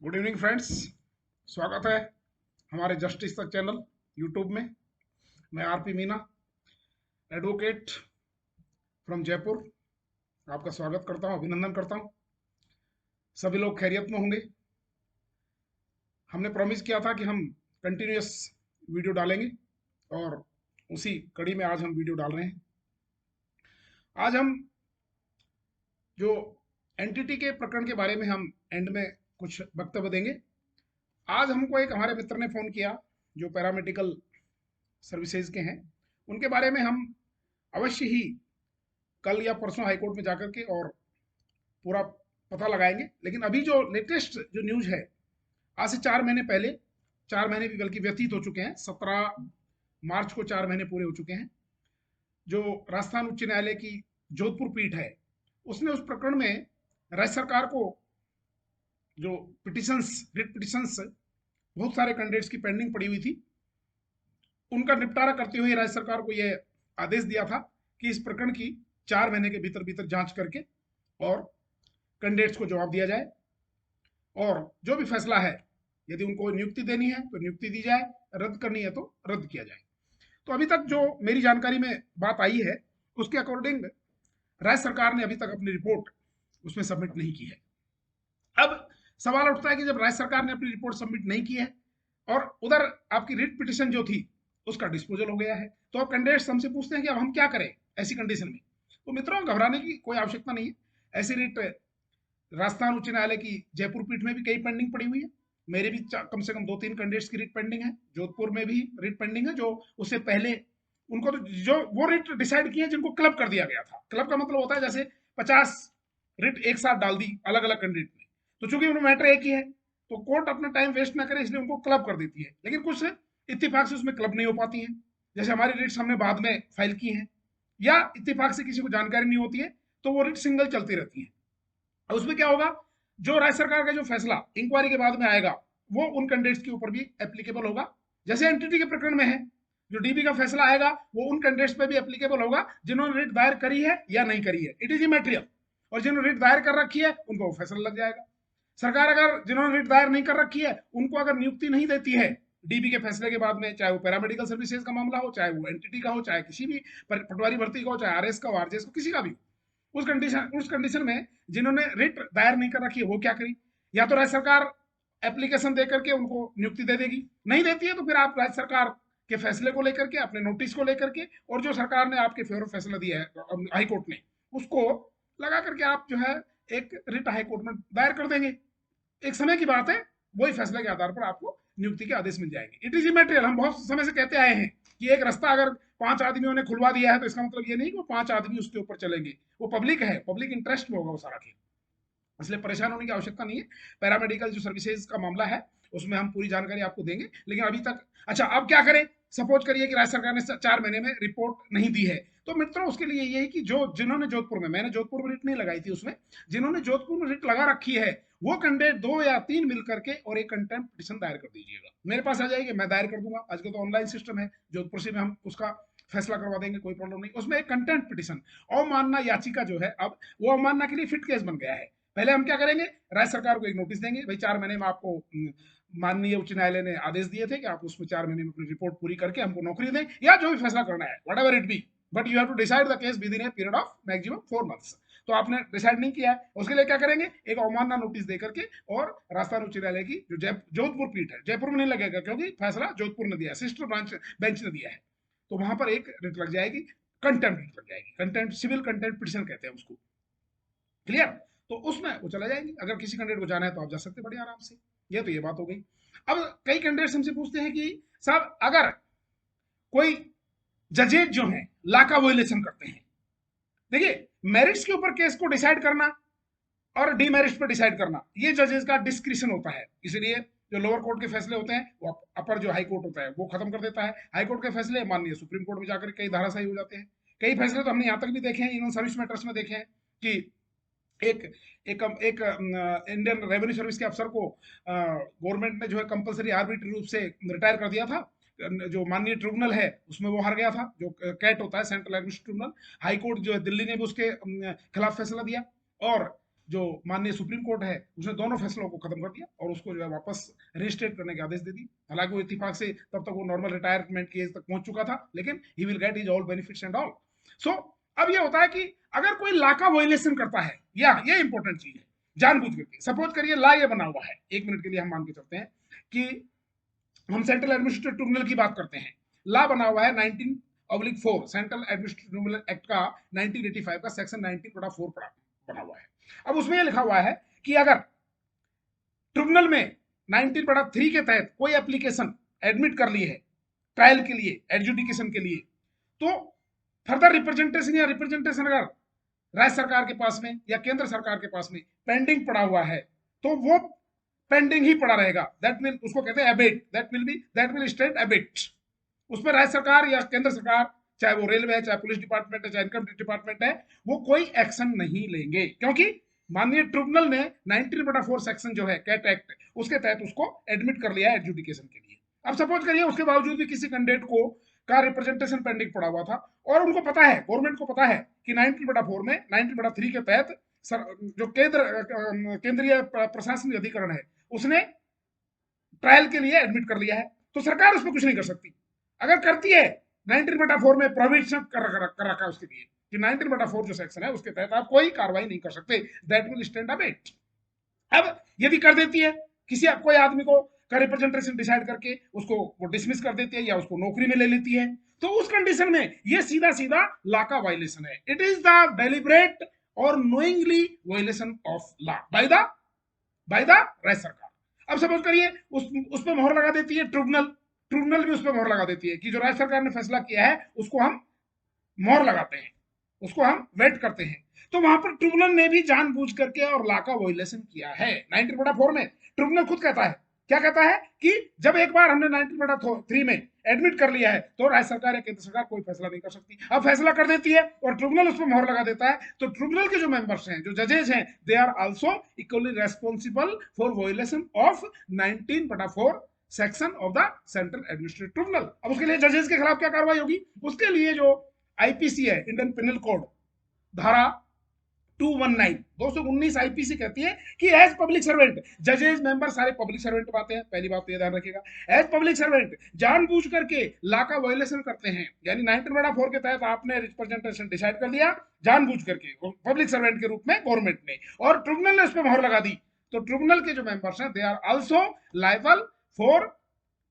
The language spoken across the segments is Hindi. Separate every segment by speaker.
Speaker 1: Good evening friends. स्वागत है हमारे जस्टिस तक चैनल यूट्यूब में। मैं RP Meena, advocate from Jaipur, आपका स्वागत करता हूं, अभिनंदन करता हूं। सभी लोग खैरियत में होंगे। हमने प्रॉमिस किया था कि हम कंटिन्यूअस वीडियो डालेंगे और उसी कड़ी में आज हम वीडियो डाल रहे हैं। आज हम जो एनटीटी के प्रकरण के बारे में हम एंड में कुछ वक्तव्य देंगे। आज हमको एक हमारे मित्र ने फोन किया जो पैरामेडिकल सर्विसेज के हैं। उनके बारे में हम अवश्य ही कल या परसों हाईकोर्ट में जाकर के और पूरा पता लगाएंगे। लेकिन अभी जो लेटेस्ट जो न्यूज है, आज से 4 महीने पहले, 4 महीने भी बल्कि व्यतीत हो चुके हैं, 17 मार्च को 4 महीने पूरे हो चुके हैं, जो राजस्थान उच्च न्यायालय की जोधपुर पीठ है उसने उस प्रकरण में राज्य सरकार को जो रिट पिटिशंस बहुत सारे कैंडिडेट्स की पेंडिंग पड़ी हुई थी, उनका निपटारा करते हुए राज्य सरकार को यह आदेश दिया था कि इस प्रकरण की 4 महीने के भीतर भीतर जांच करके और कैंडिडेट्स को जवाब दिया जाए और जो भी फैसला है, यदि उनको नियुक्ति देनी है तो नियुक्ति दी जाए, रद्द करनी है तो रद्द किया जाए। तो अभी तक जो मेरी जानकारी में बात आई है उसके अकॉर्डिंग राज्य सरकार ने अभी तक अपनी रिपोर्ट उसमें सबमिट नहीं की है। अब सवाल उठता है कि जब राज्य सरकार ने अपनी रिपोर्ट सबमिट नहीं की है और उधर आपकी रिट पिटिशन जो थी उसका डिस्पोजल हो गया है, तो अब कैंडिडेट्स हमसे पूछते हैं कि अब हम क्या करें ऐसी कंडीशन में। तो मित्रों, घबराने की कोई आवश्यकता नहीं है। ऐसी रिट राजस्थान उच्च न्यायालय की जयपुर पीठ में भी कई पेंडिंग पड़ी हुई है। मेरे भी कम से कम 2-3 कैंडिडेट्स की रिट पेंडिंग है। जोधपुर में भी रिट पेंडिंग है, जो उससे पहले उनको तो जो वो रिट डिसाइड किए जिनको क्लब कर दिया गया था। क्लब का मतलब होता है जैसे 50 रिट एक साथ डाल दी अलग अलग कैंडिडेट ने, तो चूंकि उनमें मैटर एक ही है तो कोर्ट अपना टाइम वेस्ट ना करे इसलिए उनको क्लब कर देती है। लेकिन कुछ इत्तेफाक से उसमें क्लब नहीं हो पाती है, जैसे हमारी रिट्स हमने बाद में फाइल की है, या इत्तेफाक से किसी को जानकारी नहीं होती है तो वो रिट सिंगल चलती रहती है। और उसमें क्या होगा, जो राज्य सरकार का जो फैसला इंक्वायरी के बाद में आएगा वो उन कैंडिडेट्स के ऊपर भी एप्लीकेबल होगा। जैसे एनटीटी के प्रकरण में है, जो डीबी का फैसला आएगा वो उन कैंडिडेट्स पे भी एप्लीकेबल होगा जिन्होंने रिट दायर करी है या नहीं करी है, इट इज इमेटेरियल। और जिन्होंने रिट दायर कर रखी है उनको वो फैसला लग जाएगा। सरकार अगर जिन्होंने रिट दायर नहीं कर रखी है उनको अगर नियुक्ति नहीं देती है डीबी के फैसले के बाद में, चाहे वो पैरामेडिकल सर्विसेज का मामला हो, चाहे वो एनटीटी का हो, चाहे किसी भी पटवारी भर्ती का हो, चाहे आरएस का हो, आरजेएस का, किसी का भी, उस कंडीशन में जिन्होंने रिट दायर नहीं कर रखी है वो क्या करी, या तो राज्य सरकार एप्लीकेशन दे करके उनको नियुक्ति दे देगी, नहीं देती है तो फिर आप राज्य सरकार के फैसले को लेकर के, अपने नोटिस को लेकर के, और जो सरकार ने आपके फेवर फैसला दिया है हाईकोर्ट ने, उसको लगा करके आप जो है एक रिट हाईकोर्ट में दायर कर देंगे। एक समय की बात है, वही फैसले के आधार पर आपको नियुक्ति के आदेश मिल जाएंगे। It is immaterial. हम बहुत समय से कहते आए हैं कि एक रास्ता अगर 5 आदमियों ने खुलवा दिया है तो इसका मतलब ये नहीं कि वो 5 आदमी उसके ऊपर चलेंगे, वो पब्लिक है, पब्लिक इंटरेस्ट में होगा वो सारा खेल, इसलिए परेशान होने की आवश्यकता नहीं है। पैरामेडिकल जो सर्विसेज का मामला है उसमें हम पूरी जानकारी आपको देंगे। लेकिन अभी तक, अच्छा अब क्या करें, सपोज करिए कि राज्य सरकार ने 4 महीने में रिपोर्ट नहीं दी है, तो मित्रों उसके लिए यही कि जो जिन्होंने जोधपुर में, मैंने जोधपुर में रिट नहीं लगाई थी, उसमें जिन्होंने जोधपुर में रिट लगा रखी है वो कैंडिडेट 2 या 3 मिल करके और एक कंटेम्प्ट पिटिशन दायर कर दीजिएगा, मेरे पास आ जाएगी, मैं दायर कर दूंगा। आजकल तो ऑनलाइन सिस्टम है, जोधपुर से भी हम उसका फैसला करवा देंगे, कोई प्रॉब्लम नहीं। उसमें एक कंटेम्प्ट पिटिशन, अवमानना याचिका जो है, अब वो अवमानना के लिए फिट केस बन गया है। पहले हम क्या करेंगे, राज्य सरकार को एक नोटिस देंगे, भाई 4 महीने में आपको माननीय उच्च न्यायालय ने आदेश दिए थे कि आप उसमें 4 महीने में अपनी रिपोर्ट पूरी करके हमको नौकरी दें, या जो भी फैसला करना है, whatever it be, but you have to decide the case within a period of maximum 4 months. तो आपने डिसाइड नहीं किया है, उसके लिए क्या करेंगे, एक अवमानना नोटिस दे करके, और राजस्थान उच्च न्यायालय की जो जोधपुर पीठ है, जयपुर में नहीं लगेगा क्योंकि फैसला जोधपुर ने दिया है, सिस्टर बेंच ने दिया है, तो वहां पर एक रिट लग जाएगी, कंटेम्प्ट रिट लग जाएगी, कंटेम्प्ट, सिविल कंटेम्प्ट पिटिशन कहते हैं उसको, क्लियर। तो उसमें वो चला जाएंगे। अगर किसी कैंडिडेट को जाना है तो आप जा सकते बड़े आराम से। ये तो ये बात हो गई। अब कई कैंडिडेट्स हमसे पूछते हैं कि साहब अगर कोई जजेज जो है लॉ का वोलेशन करते हैं, देखिए मेरिट्स के ऊपर केस को डिसाइड करना और डीमेरिट्स पर डिसाइड करना ये जजेस का डिस्क्रिशन होता है, इसलिए जो लोअर कोर्ट के फैसले होते हैं वो अपर जो हाई कोर्ट होता है वो खत्म कर देता है। हाई कोर्ट के फैसले माननीय सुप्रीम कोर्ट में जाकर कई धाराशाही हो जाते हैं। कई फैसले तो हमने यहां तक भी देखे हैं, इन सर्विस मैटर्स में देखे हैं कि एक एक एक इंडियन रेवेन्यू सर्विस के अफसर को गवर्नमेंट ने जो है कंपलसरी आर्बिट्री रूप से रिटायर कर दिया था। जो माननीय ट्रिब्यूनल है उसमें वो हार गया था, जो कैट होता है, central administrative tribunal. High court जो है दिल्ली ने भी उसके खिलाफ फैसला दिया, और जो माननीय सुप्रीम कोर्ट है उसने दोनों फैसलों को खत्म कर दिया और उसको जो है वापस रजिस्ट्रेट करने के आदेश दे दिए। हालांकि वो इत्तेफाक से तब तक वो नॉर्मल रिटायरमेंट की एज तक पहुंच चुका था, लेकिन he will get his all benefits and all. So अब ये होता है कि अगर कोई लॉ का वायलेशन करता है, या ये इंपॉर्टेंट चीज है, जानबूझ करके, सपोज करिए लॉ ये बना हुआ है, एक मिनट के लिए हम मान के चलते हैं कि हम सेंट्रल एडमिनिस्ट्रेटिव ट्रिब्यूनल की बात करते हैं, लॉ बना हुआ है 19/4 सेंट्रल एडमिनिस्ट्रेटिव ट्रिब्यूनल एक्ट का 1985 का सेक्शन 19/4 बना हुआ है। अब उसमें यह लिखा हुआ है कि अगर ट्रिब्यूनल में 19/3 के तहत कोई एप्लीकेशन एडमिट कर ली है ट्रायल के लिए, एडजुडिकेशन के लिए, तो फर्दर रिप्रेजेंटेशन या रिप्रेजेंटेशन अगर राज्य सरकार के पास में या केंद्र सरकार के पास में पेंडिंग पड़ा हुआ है तो वो पेंडिंग ही पड़ा रहेगा। दैट मीन उसको कहते हैं Abbott, that will stand Abbott. उसमें राज्य सरकार या केंद्र सरकार, चाहे वो रेलवे है, चाहे पुलिस डिपार्टमेंट है, चाहे इनकम डिपार्टमेंट है, वो कोई एक्शन नहीं लेंगे, क्योंकि माननीय ट्रिब्यूनल ने 19/4 सेक्शन जो है कैट एक्ट, उसके तहत उसको एडमिट कर लिया है एडजुडिकेशन के लिए। अब सपोज करिए उसके बावजूद भी किसी कैंडिडेट को का रिप्रेजेंटेशन पेंडिंग पड़ा हुआ था और उनको पता है, गवर्नमेंट को पता है कि 19/4 में 19/3 के तहत जो केंद्रीय प्रशासनिक अधिकरण है उसने ट्रायल के लिए एडमिट कर लिया है, तो सरकार उसमें कुछ नहीं कर सकती। अगर करती है 19/4 में प्रोविजन कर रखा है उसके लिए कि 19/4 जो सेक्शन है उसके तहत आप कोई कार्रवाई नहीं कर सकते, दैट विल स्टैंड अबेट। अब यदि कर देती है, किसी कोई आदमी को का रिप्रेजेंटेशन डिसाइड करके उसको वो डिसमिस कर देती है या उसको नौकरी में ले लेती है, तो उस कंडीशन में ये सीधा सीधा लॉ का वायलेशन है। इट इज द डेलिब्रेट और knowingly violation of law by the राज्य सरकार। अब सपोज करिए उस पर मोहर लगा देती है ट्रिब्यूनल भी उस पर मोहर लगा देती है कि जो राज्य सरकार ने फैसला किया है उसको हम मोहर लगाते हैं, उसको हम वेट करते हैं, तो वहां पर ट्रिब्यूनल ने भी जानबूझ करके और लॉ का वायलेशन किया है। 19/4 में ट्रिब्यूनल खुद कहता है, क्या कहता है कि जब एक बार हमने 19/3 में एडमिट कर लिया है तो राज्य सरकार या केंद्र सरकार कोई फैसला नहीं कर सकती। अब फैसला कर देती है और ट्रिब्यूनल उस पर मोहर लगा देता है, तो ट्रिब्यूनल के जो मेंबर्स हैं, जो जजेज हैं, they are also equally responsible for violation of 19/4 section of the central administrative tribunal. अब उसके लिए जजेस के खिलाफ क्या कार्रवाई होगी? उसके लिए जो आईपीसी है, इंडियन पिनल कोड, धारा 219 आईपीसी कहती है कि एज पब्लिक सर्वेंट, जजेस मेंबर सारे पब्लिक सर्वेंट पाते हैं, पहली बात तो ये ध्यान रखिएगा। एज पब्लिक सर्वेंट जानबूझ करके लॉ का वायलेशन करते हैं, यानी 19/4 के तहत आपने रिप्रेजेंटेशन डिसाइड कर दिया जानबूझ करके पब्लिक सर्वेंट के रूप में गवर्नमेंट ने, और ट्रिब्यूनल ने उस पर मोहर लगा दी, तो ट्रिब्यूनल के जो मेंबर्स हैं they are also liable for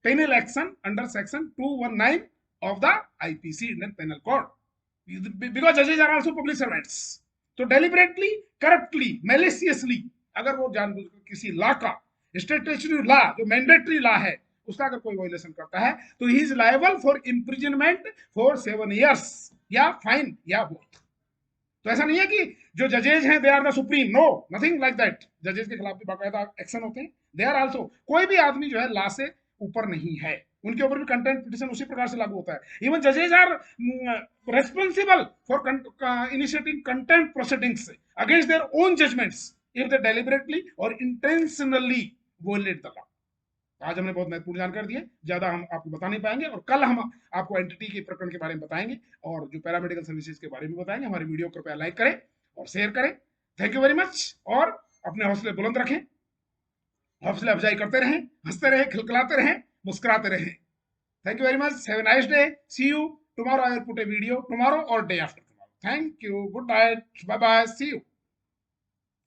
Speaker 1: penal action under section 219 of the IPC, Indian Penal Code, because judges are also public servants। तो डेलिबरेटली, करप्टली, मैलिशियसली अगर वो जानबूझकर किसी लॉ का, स्टैट्यूटरी लॉ जो मैंडेटरी लॉ है उसका अगर कोई वायलेशन करता है तो he is liable for imprisonment for 7 years या फाइन या बोथ। तो ऐसा नहीं है कि जो जजेज हैं they are the supreme, no, nothing like that. जजेज के खिलाफ भी बाकायदा एक्शन होते हैं, दे आर आल्सो, कोई भी आदमी जो है लॉ से ऊपर नहीं है, उनके ऊपर भी कंटेम्प्ट पिटीशन उसी प्रकार से लागू होता है। इवन जजेज are responsible for initiating contempt proceedings against their own judgments if they deliberately और इंटेंशनली वोलेट द लॉ। आज हमने बहुत महत्वपूर्ण जानकारी दी है, ज्यादा हम आपको बता नहीं पाएंगे, और कल हम आपको एंटिटी के प्रकरण के बारे में बताएंगे और जो पैरामेडिकल सर्विसेज के बारे में बताएंगे। हमारी वीडियो को कृपया लाइक करें और शेयर करें। थैंक यू वेरी मच, और अपने हौसले बुलंद रखें, हौसले अफजाई करते रहें, हंसते रहें, खिलखिलाते रहें, मुस्कुराते रहें। Thank you very much, have a nice day, see you tomorrow. I will put a video tomorrow or day after tomorrow. Thank you, good night, bye bye, see you.